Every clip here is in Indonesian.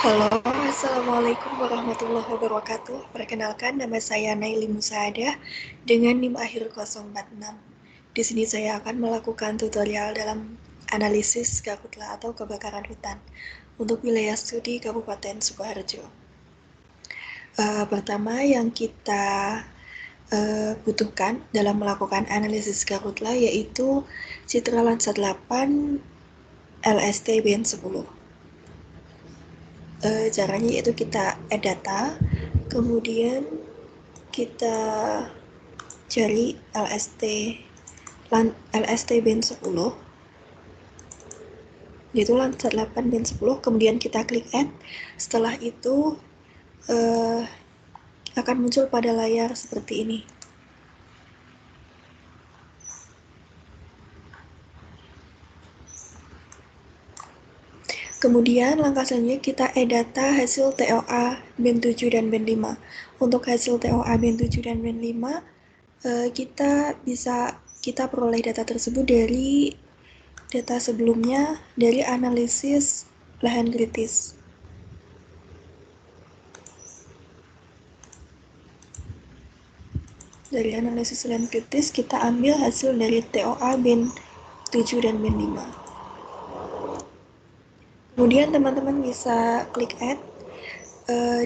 Halo, Assalamualaikum warahmatullahi wabarakatuh. Perkenalkan, nama saya Naili Musaadah dengan NIM akhir 046. Di sini saya akan melakukan tutorial dalam analisis karhutla atau kebakaran hutan untuk wilayah studi Kabupaten Sukoharjo. Pertama yang kita butuhkan dalam melakukan analisis karhutla yaitu Citra Landsat 8 LST BN 10. Caranya yaitu kita add data, kemudian kita cari LST BN 10, yaitu Landsat 8 BN 10, kemudian kita klik add. Setelah itu akan muncul pada layar seperti ini. Kemudian langkah selanjutnya kita add data hasil TOA BEN 7 dan BEN 5. Untuk hasil TOA BEN 7 dan BEN 5, kita peroleh data tersebut dari data sebelumnya dari analisis lahan kritis. Dari analisis lahan kritis kita ambil hasil dari TOA BEN 7 dan BEN 5. Kemudian teman-teman bisa klik add.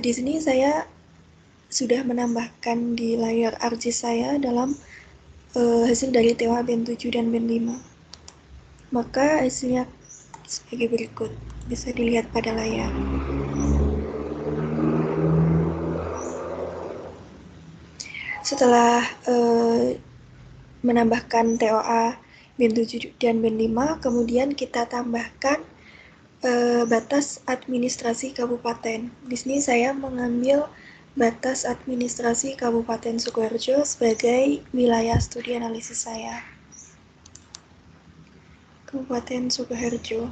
Di sini saya sudah menambahkan di layar ArcGIS saya dalam hasil dari TOA BEN 7 dan BEN 5. Maka hasilnya sebagai berikut, bisa dilihat pada layar. Setelah menambahkan TOA BEN 7 dan BEN 5, kemudian kita tambahkan batas administrasi kabupaten. Di sini saya mengambil batas administrasi Kabupaten Sukoharjo sebagai wilayah studi analisis saya. Kabupaten Sukoharjo.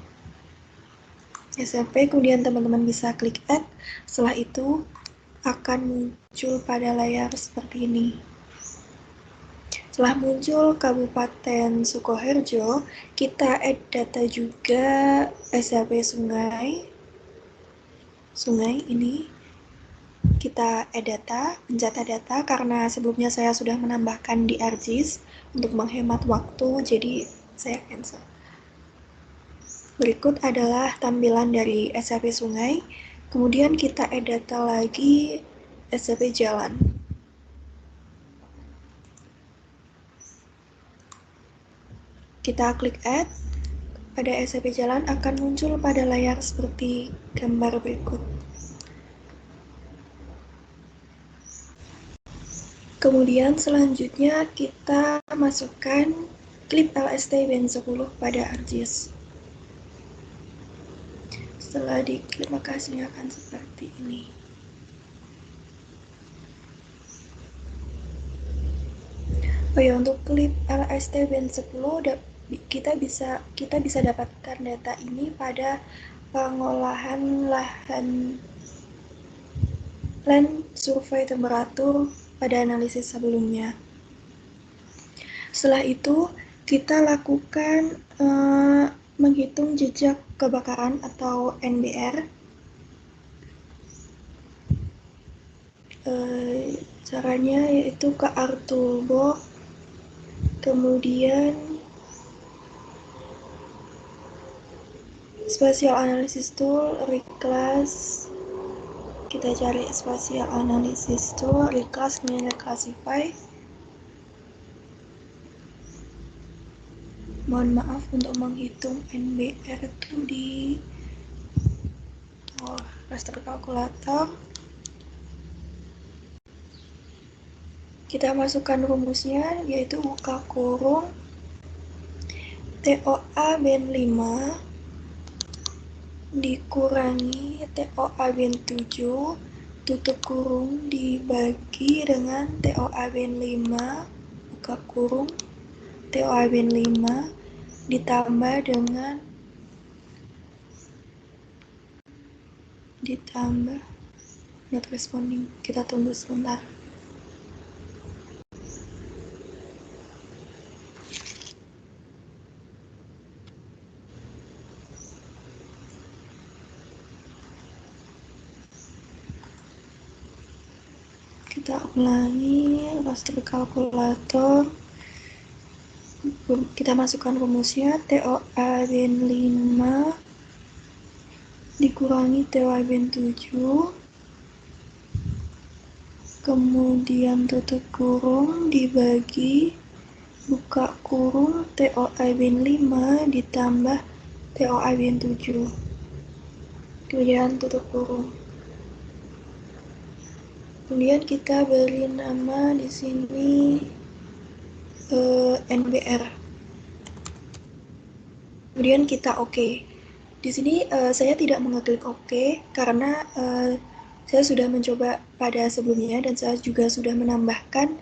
SMP, kemudian teman-teman bisa klik add. Setelah itu akan muncul pada layar seperti ini. Setelah muncul Kabupaten Sukoharjo, kita add data juga SHP sungai ini. Kita add data, mencatat data, karena sebelumnya saya sudah menambahkan di ArcGIS untuk menghemat waktu, jadi saya cancel. Berikut adalah tampilan dari SHP sungai, kemudian kita add data lagi SHP jalan. Kita klik add, pada SHP jalan akan muncul pada layar seperti gambar berikut. Kemudian selanjutnya kita masukkan klip LST BEN 10 pada ArcGIS. Setelah diklik maka hasilnya akan seperti ini. Oh ya, untuk klip LST BEN 10 kita bisa dapatkan data ini pada pengolahan land survei temperatur pada analisis sebelumnya. Setelah itu kita lakukan menghitung jejak kebakaran atau NBR. Caranya yaitu ke ArcToolbox, kemudian Spatial Analysis Tool, Reclass. Kita cari Spatial Analysis Tool, Reclass, kemudian Reclassify. Mohon maaf untuk menghitung NBR itu di raster kalkulator. Kita masukkan rumusnya, yaitu buka kurung TOA BEN 5 dikurangi TOA BEN 7 tutup kurung dibagi dengan TOA BEN 5 buka kurung TOA BEN 5 ditambah dengan not responding. Kita tunggu sebentar. Kita ulangi raster kalkulator. Kita masukkan rumusnya TOA bin 5 dikurangi TOA bin 7, kemudian tutup kurung dibagi buka kurung TOA bin 5 ditambah TOA bin 7, kemudian tutup kurung. Kemudian kita beri nama di sini NBR. Kemudian kita oke. Di sini saya tidak mengeklik oke karena saya sudah mencoba pada sebelumnya dan saya juga sudah menambahkan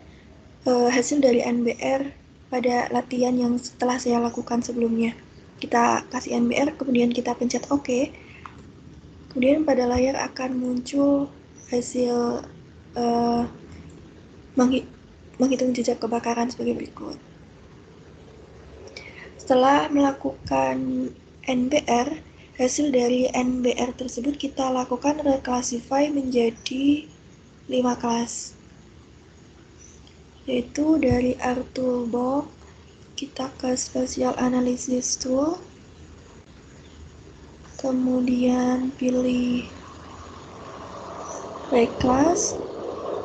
hasil dari NBR pada latihan yang telah saya lakukan sebelumnya. Kita kasih NBR, kemudian kita pencet oke. Kemudian pada layar akan muncul hasil menghitung jejak kebakaran sebagai berikut. Setelah melakukan NBR, hasil dari NBR tersebut kita lakukan reclassify menjadi 5 kelas. Yaitu dari R-Toolbox, kita ke Spatial Analysis Tool, kemudian pilih Reclass,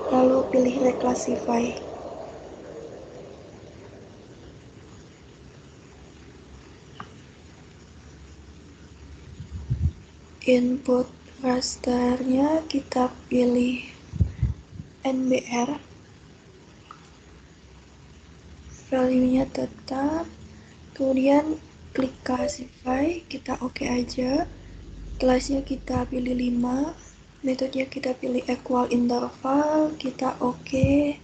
lalu pilih Reclassify. Input rasternya kita pilih NBR, value-nya tetap, kemudian klik classify, kita oke aja, kelasnya kita pilih 5, metodenya kita pilih equal interval, kita oke.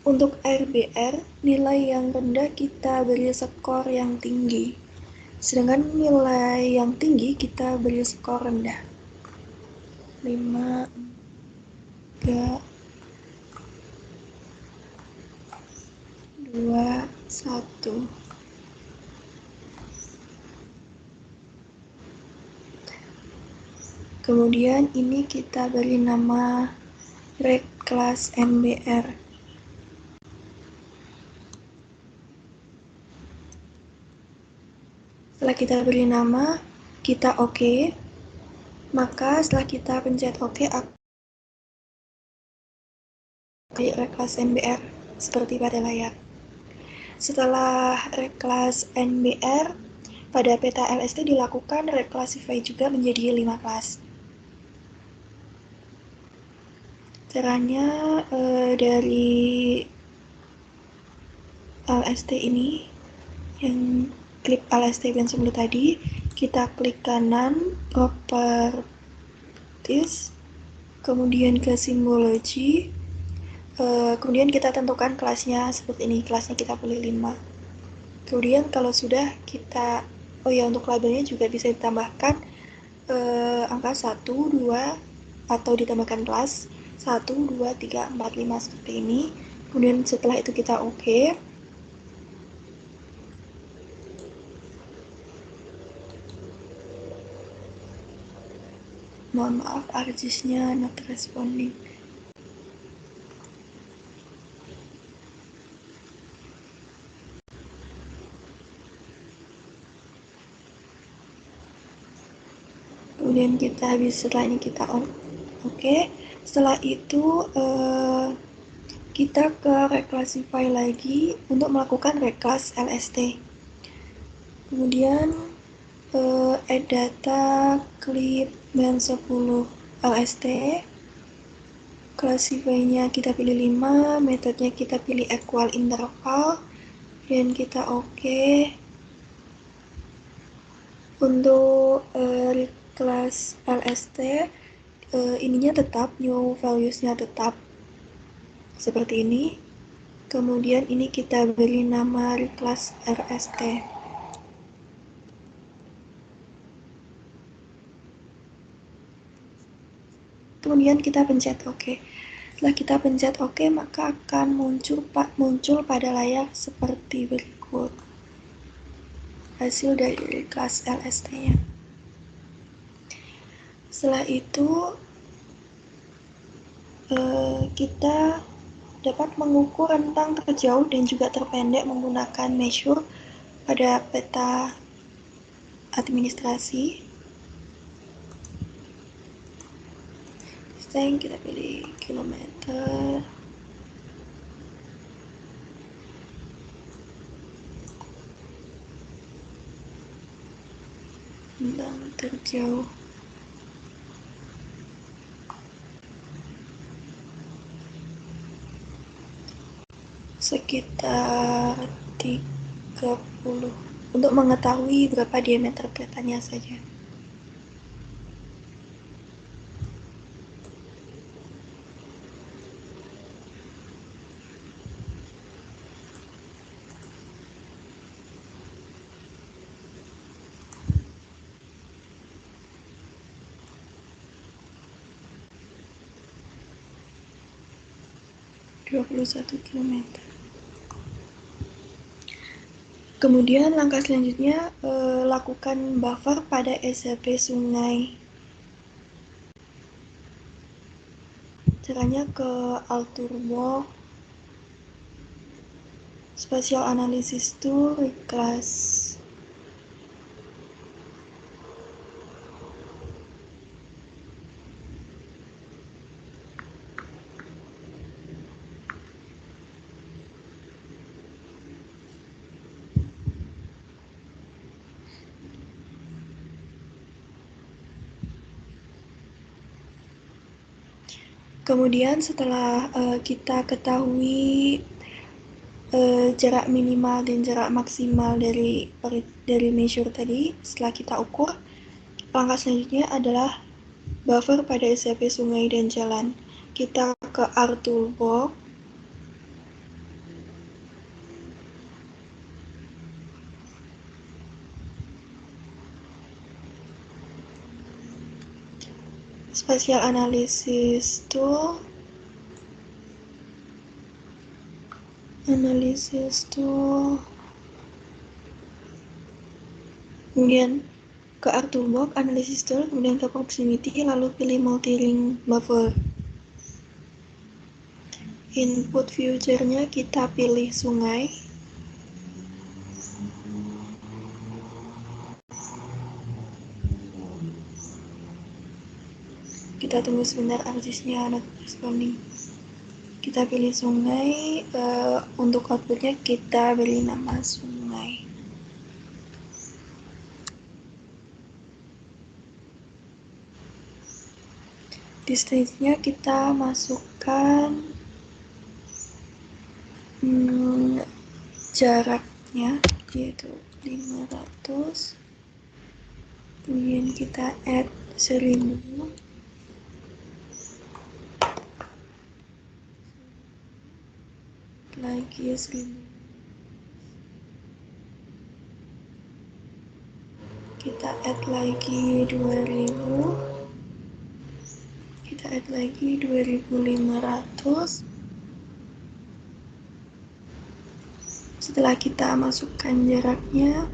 Untuk RBR, nilai yang rendah kita beri skor yang tinggi, sedangkan nilai yang tinggi kita beri skor rendah. 5, 3, 2, 1. Kemudian ini kita beri nama reclass NBR. Setelah kita beri nama, kita oke. Maka setelah kita pencet oke, reclass NBR seperti pada layar. Setelah reclass NBR, pada peta LST dilakukan reclassify juga menjadi 5 kelas. Caranya dari LST ini, yang klip LST yang sebelum tadi, kita klik kanan, properties, kemudian ke simbology, kemudian kita tentukan kelasnya seperti ini, kelasnya kita pilih 5. Kemudian kalau sudah kita, untuk labelnya juga bisa ditambahkan angka 1, 2, atau ditambahkan kelas 1, 2, 3, 4, 5 seperti ini. Kemudian setelah itu kita oke. Mohon maaf, ArcGIS-nya not responding. Kemudian kita setelah ini kita oke. Setelah itu kita ke reclassify lagi untuk melakukan reclass LST. Kemudian add data clip band 10 LST, classify-nya kita pilih 5, metodenya kita pilih equal interval, dan kita oke. Untuk reclass LST, ininya tetap, new values-nya tetap seperti ini. Kemudian ini kita beri nama reclass RST. Kemudian kita pencet OK. Setelah kita pencet OK, maka akan muncul pada layar seperti berikut. Hasil dari reclass LST-nya. Setelah itu, kita dapat mengukur rentang terjauh dan juga terpendek menggunakan measure pada peta administrasi. Distance kita pilih kilometer. Rentang terjauh sekitar 30 untuk mengetahui berapa diameter petanya saja. Km. Kemudian langkah selanjutnya lakukan buffer pada SHP sungai. Caranya ke Alturbo, Spatial Analysis Tool, Reclass. Kemudian setelah kita ketahui jarak minimal dan jarak maksimal dari measure tadi, setelah kita ukur, langkah selanjutnya adalah buffer pada SHP sungai dan jalan. Kita ke R Toolbox, Spatial Analysis Tool, kemudian ke R Toolbox, Analysis Tool, kemudian ke Proximity, lalu pilih Multi-Ring Buffer. Input future-nya kita pilih sungai. Kita tunggu sebentar ArcGIS-nya not responding. Kita pilih sungai, untuk outputnya kita beri nama sungai. Distance-nya kita masukkan jaraknya yaitu 500, kemudian kita add 1000, lagi 1000, kita add lagi 2000, kita add lagi 2500. Setelah kita masukkan jaraknya,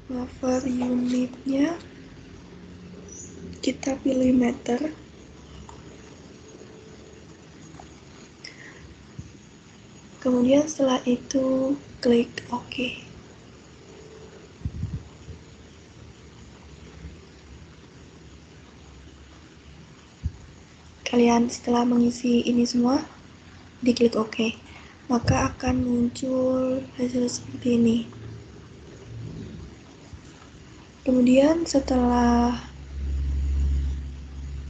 buffer unitnya kita pilih meter. Kemudian setelah itu klik OK. Kalian setelah mengisi ini semua, diklik OK, maka akan muncul hasil seperti ini. Kemudian setelah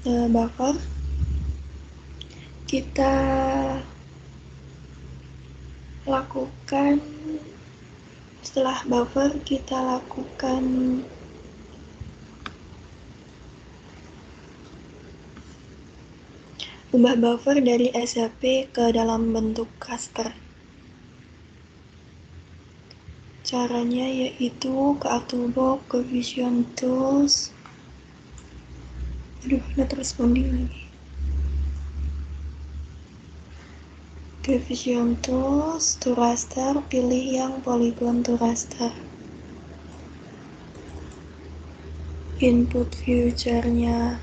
buffer, kita lakukan ubah buffer dari SHP ke dalam bentuk raster. Caranya yaitu ke Toolbox, ke Vision Tools. Not responding lagi. Ke Vision Tools, to raster, pilih yang polygon to raster. Input future-nya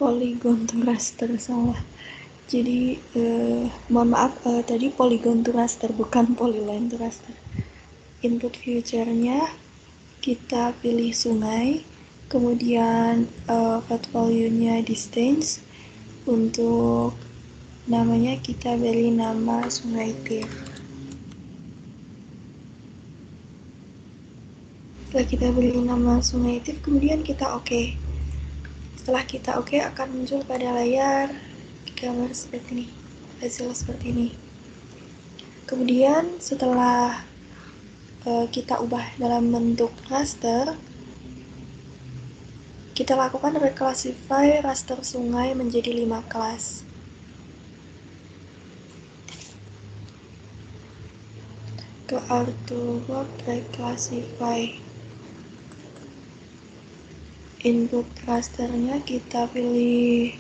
polygon to raster, salah. Jadi mohon maaf, tadi polygon to raster bukan polyline to raster. Input future-nya kita pilih sungai, kemudian path value-nya distance. Untuk namanya kita beri nama Sungai Tir. Setelah kita beri nama Sungai Tir, kemudian kita oke. Setelah kita oke, akan muncul pada layar gambar seperti ini, hasil seperti ini. Kemudian setelah kita ubah dalam bentuk raster, kita lakukan reclassify raster sungai menjadi 5 kelas. Ke Artwork reclassify. Input rasternya kita pilih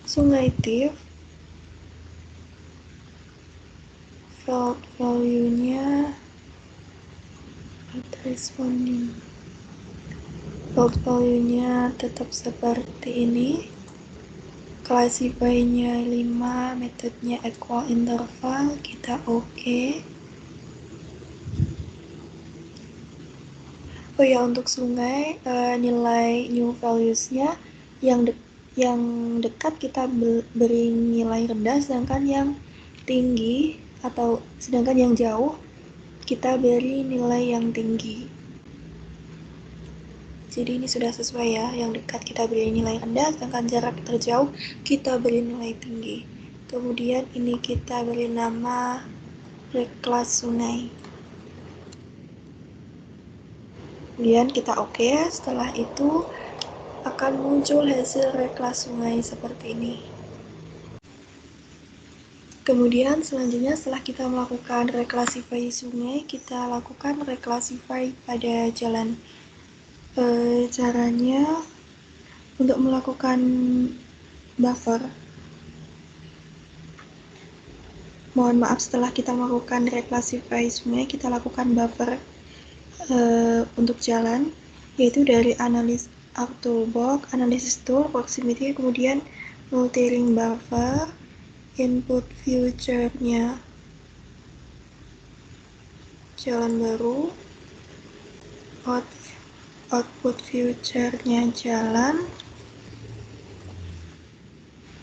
Sungai Tir. Field value-nya responding. Field value-nya tetap seperti ini. Classify-nya 5, metodenya equal interval, kita oke. Oh ya, untuk sungai, nilai new values-nya yang dekat kita beri nilai rendah, sedangkan yang tinggi atau sedangkan yang jauh kita beri nilai yang tinggi. Jadi ini sudah sesuai ya, yang dekat kita beri nilai rendah, sedangkan jarak terjauh kita beri nilai tinggi. Kemudian ini kita beri nama reclass sungai. Kemudian kita oke, setelah itu akan muncul hasil reclass sungai seperti ini. Kemudian selanjutnya setelah kita melakukan reclassify sungai, kita lakukan reclassify pada jalan. Caranya untuk melakukan buffer, mohon maaf, setelah kita melakukan reclassify sungai, kita lakukan buffer untuk jalan, yaitu dari analysis toolbox, analysis tool, proximity, kemudian multi-ring buffer, input future-nya jalan baru, output future-nya jalan,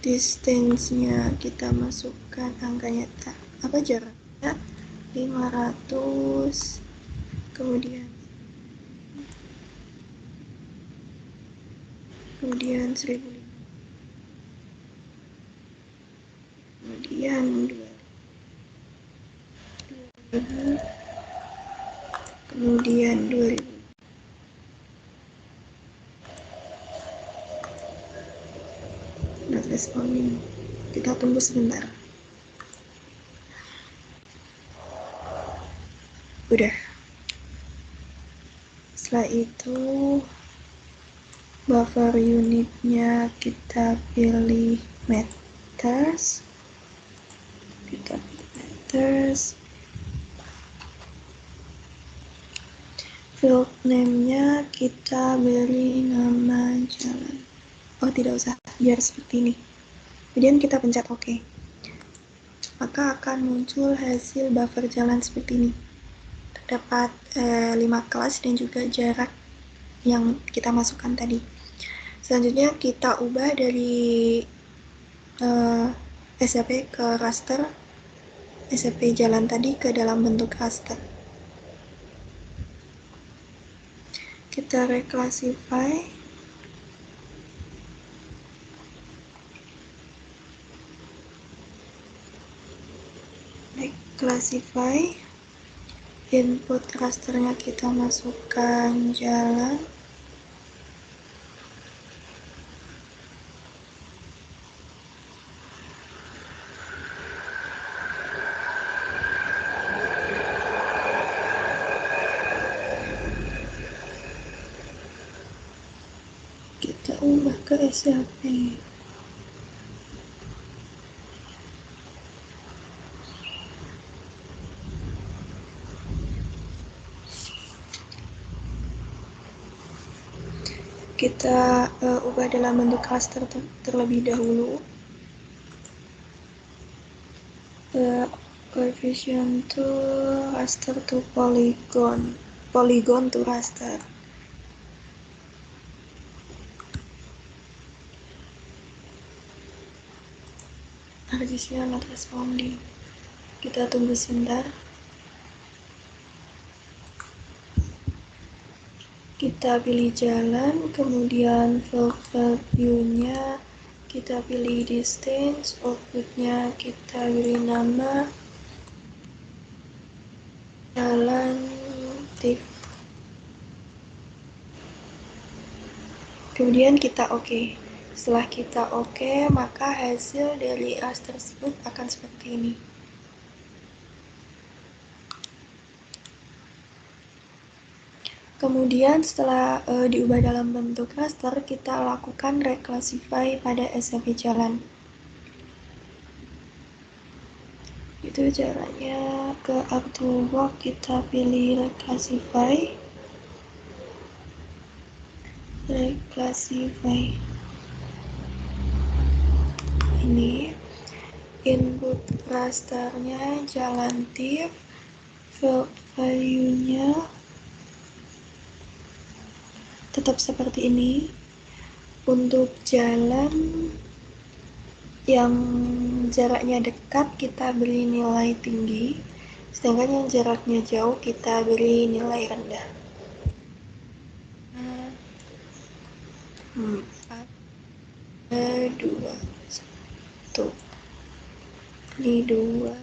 distance-nya kita masukkan angkanya jaraknya 500, kemudian 1000, kemudian 2000, kemudian 2000. Not responding. Kita tunggu sebentar. Udah. Setelah itu buffer unitnya kita pilih meters. Field name-nya kita beri nama jalan. Oh, tidak usah, biar seperti ini. Kemudian kita pencet OK. Maka akan muncul hasil buffer jalan seperti ini. Terdapat 5 kelas dan juga jarak yang kita masukkan tadi. Selanjutnya kita ubah dari SAP ke raster, SAP jalan tadi ke dalam bentuk raster. Kita reclassify. Input rasternya kita masukkan jalan. Kita ubah ke SAP. kita ubah dalam bentuk raster terlebih dahulu. Coefficient to raster to polygon to raster. Argisnya not responding. Kita tunggu sebentar. Kita pilih jalan, kemudian value-nya kita pilih distance, output-nya kita beri nama jalan tip. Kemudian kita oke. Setelah kita oke, maka hasil dari raster tersebut akan seperti ini. Kemudian setelah diubah dalam bentuk raster, kita lakukan reclassify pada SRV jalan. Itu caranya. Ke Artwork kita pilih reclassify. Ini input rasternya jalan tip, value-nya tetap seperti ini. Untuk jalan yang jaraknya dekat kita beri nilai tinggi, sedangkan yang jaraknya jauh kita beri nilai rendah. 4, 2, 1. Ini 2.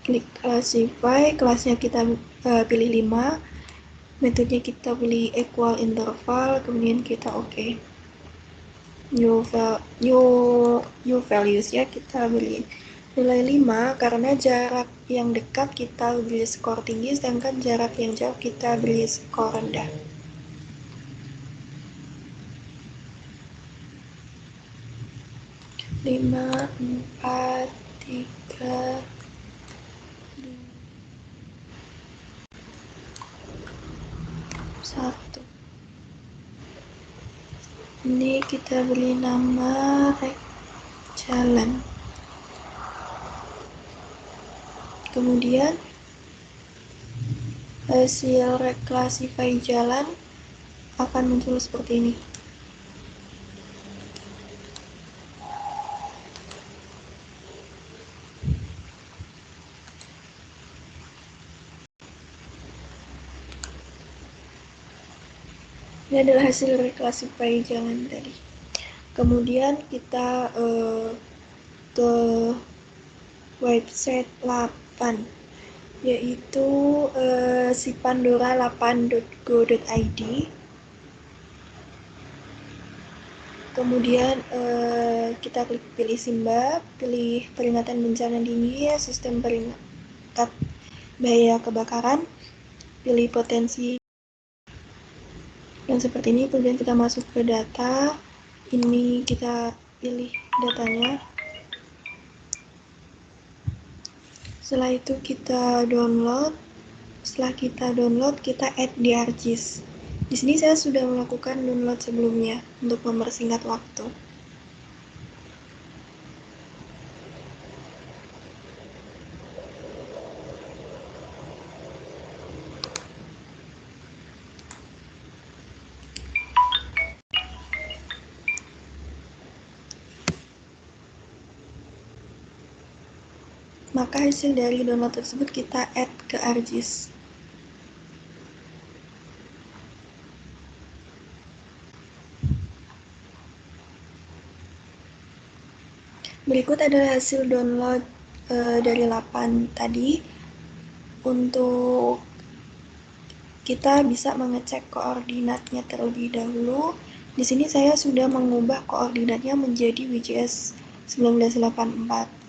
Klik classify, kelasnya kita pilih 5, metodenya kita pilih equal interval, kemudian kita oke. New values ya kita beri nilai 5 karena jarak yang dekat kita beri skor tinggi, sedangkan jarak yang jauh kita beri skor rendah. Lima, 4, 3, 1. Ini kita beri nama jalan. Kemudian hasil reclassify jalan akan muncul seperti ini. Ini adalah hasil reclassify jalan tadi. Kemudian kita ke website 8, yaitu sipandora8.go.id. Kemudian kita klik pilih SIMBA, pilih peringatan bencana dini, sistem peringatan bahaya kebakaran, pilih potensi. Dan seperti ini, kemudian kita masuk ke data. Ini kita pilih datanya. Setelah itu kita download. Setelah kita download, kita add di ArcGIS. Di sini saya sudah melakukan download sebelumnya untuk mempersingkat waktu. Maka hasil dari download tersebut kita add ke ArcGIS. Berikut adalah hasil download dari 8 tadi. Untuk kita bisa mengecek koordinatnya terlebih dahulu. Di sini saya sudah mengubah koordinatnya menjadi WGS 1984.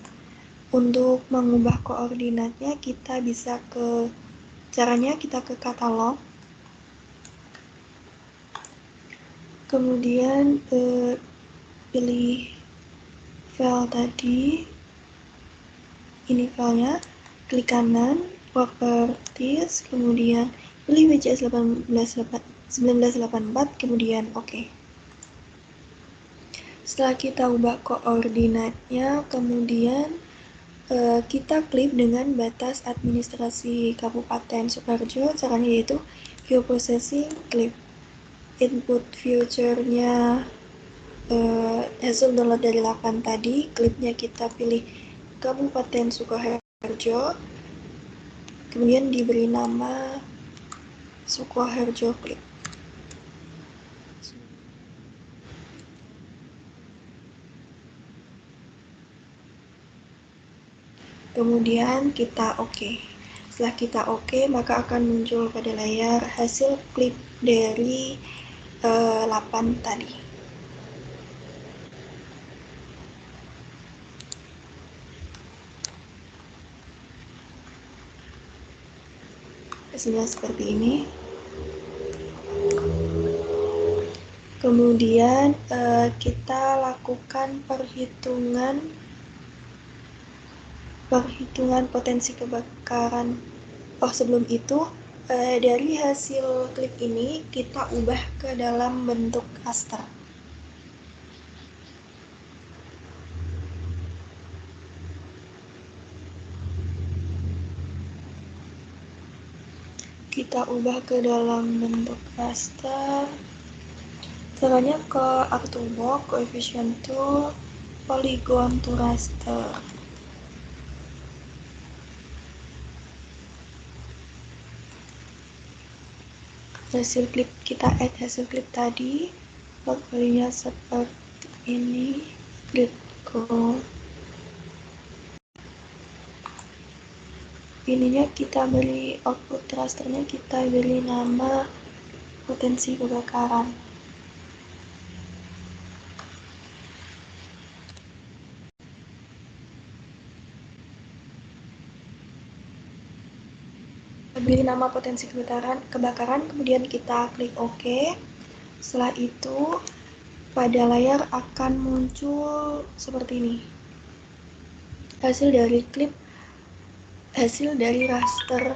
Untuk mengubah koordinatnya kita bisa caranya kita ke katalog, kemudian pilih file tadi, ini filenya, klik kanan, properties, kemudian pilih WCS 1984, kemudian oke. Setelah kita ubah koordinatnya, kemudian kita klik dengan batas administrasi Kabupaten Sukoharjo. Caranya yaitu view processing, klik input future-nya hasil download dari 8 tadi, klipnya kita pilih Kabupaten Sukoharjo, kemudian diberi nama Sukoharjo Klip. Kemudian kita oke. Setelah kita oke, maka akan muncul pada layar hasil klip dari 8 tadi. Hasilnya seperti ini. Kemudian kita lakukan perhitungan potensi kebakaran. Sebelum itu dari hasil klip ini kita ubah ke dalam bentuk raster. Kita ubah ke dalam bentuk raster. Caranya ke ArcToolbox, Coefficient Tool, Polygon to Raster. Hasil klip kita add hasil klip tadi, pokoknya seperti ini. Klik go. Ininya kita beri output rasternya, kita beri nama potensi kebakaran. Beri nama potensi kebakaran, kemudian kita klik OK. Setelah itu pada layar akan muncul seperti ini. Hasil dari klip, hasil dari raster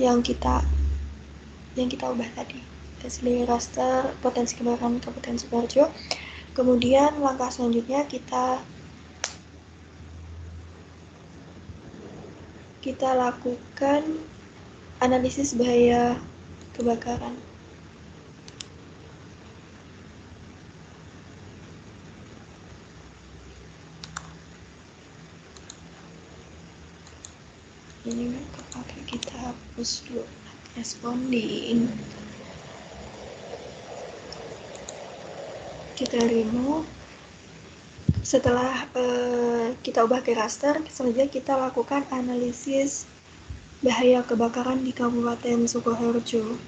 yang kita ubah tadi. Hasil dari raster potensi kebakaran Kabupaten Sukoharjo. Kemudian langkah selanjutnya kita lakukan analisis bahaya kebakaran. Ini kepake, kita hapus dulu responding. Kita remove. Setelah kita ubah ke raster, selanjutnya kita lakukan analisis bahaya kebakaran di Kabupaten Sukoharjo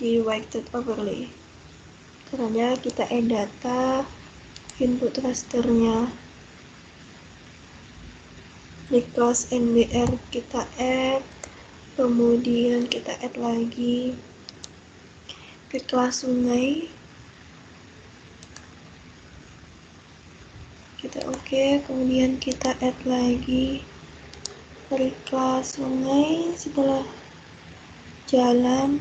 di weighted overlay. Caranya kita add data input rasternya. Di kelas NBR kita add, kemudian kita add lagi ke kelas sungai. Kita oke, kemudian kita add lagi dari kelas sungai. Setelah jalan,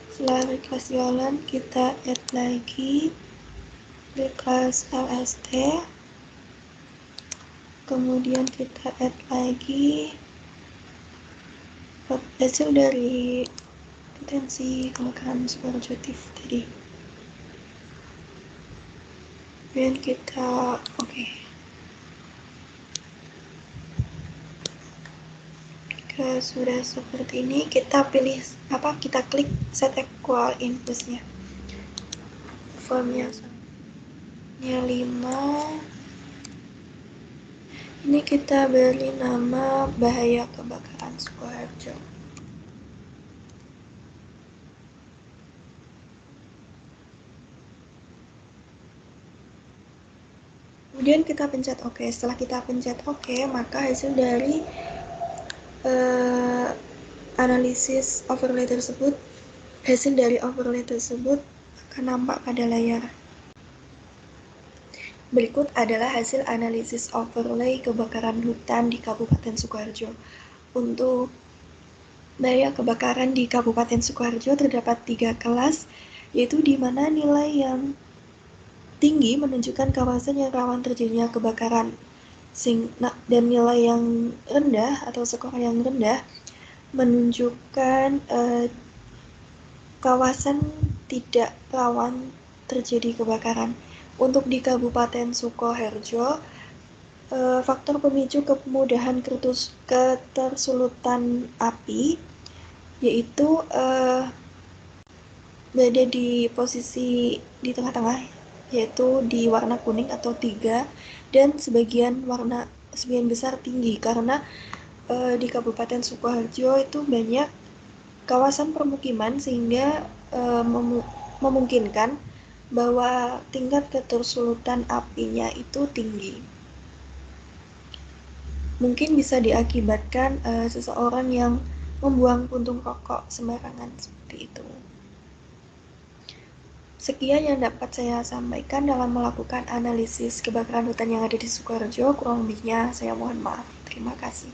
setelah kelas jalan kita add lagi di kelas LST, kemudian kita add lagi hasil dari potensi kebakaran Sukoharjo tadi. Dan kita oke. Sudah seperti ini, kita pilih kita klik set equal inputnya. Formnya 5. Ini kita beri nama bahaya kebakaran Sukoharjo. Kemudian kita pencet OK. Setelah kita pencet OK, maka hasil dari analisis overlay tersebut Hasil dari overlay tersebut akan nampak pada layar. Berikut adalah hasil analisis overlay kebakaran hutan di Kabupaten Sukoharjo. Untuk daya kebakaran di Kabupaten Sukoharjo terdapat 3 kelas, yaitu di mana nilai yang tinggi menunjukkan kawasan yang rawan terjadinya kebakaran, dan nilai yang rendah atau skor yang rendah menunjukkan kawasan tidak rawan terjadi kebakaran. Untuk di Kabupaten Sukoharjo, faktor pemicu kemudahan ketersulutan api yaitu berada di posisi di tengah-tengah, yaitu di warna kuning atau 3, dan sebagian besar tinggi karena di Kabupaten Sukoharjo itu banyak kawasan permukiman sehingga memungkinkan bahwa tingkat ketersulutan apinya itu tinggi. Mungkin bisa diakibatkan seseorang yang membuang puntung rokok sembarangan seperti itu. Sekian yang dapat saya sampaikan dalam melakukan analisis kebakaran hutan yang ada di Sukoharjo. Kurang lebihnya saya mohon maaf. Terima kasih.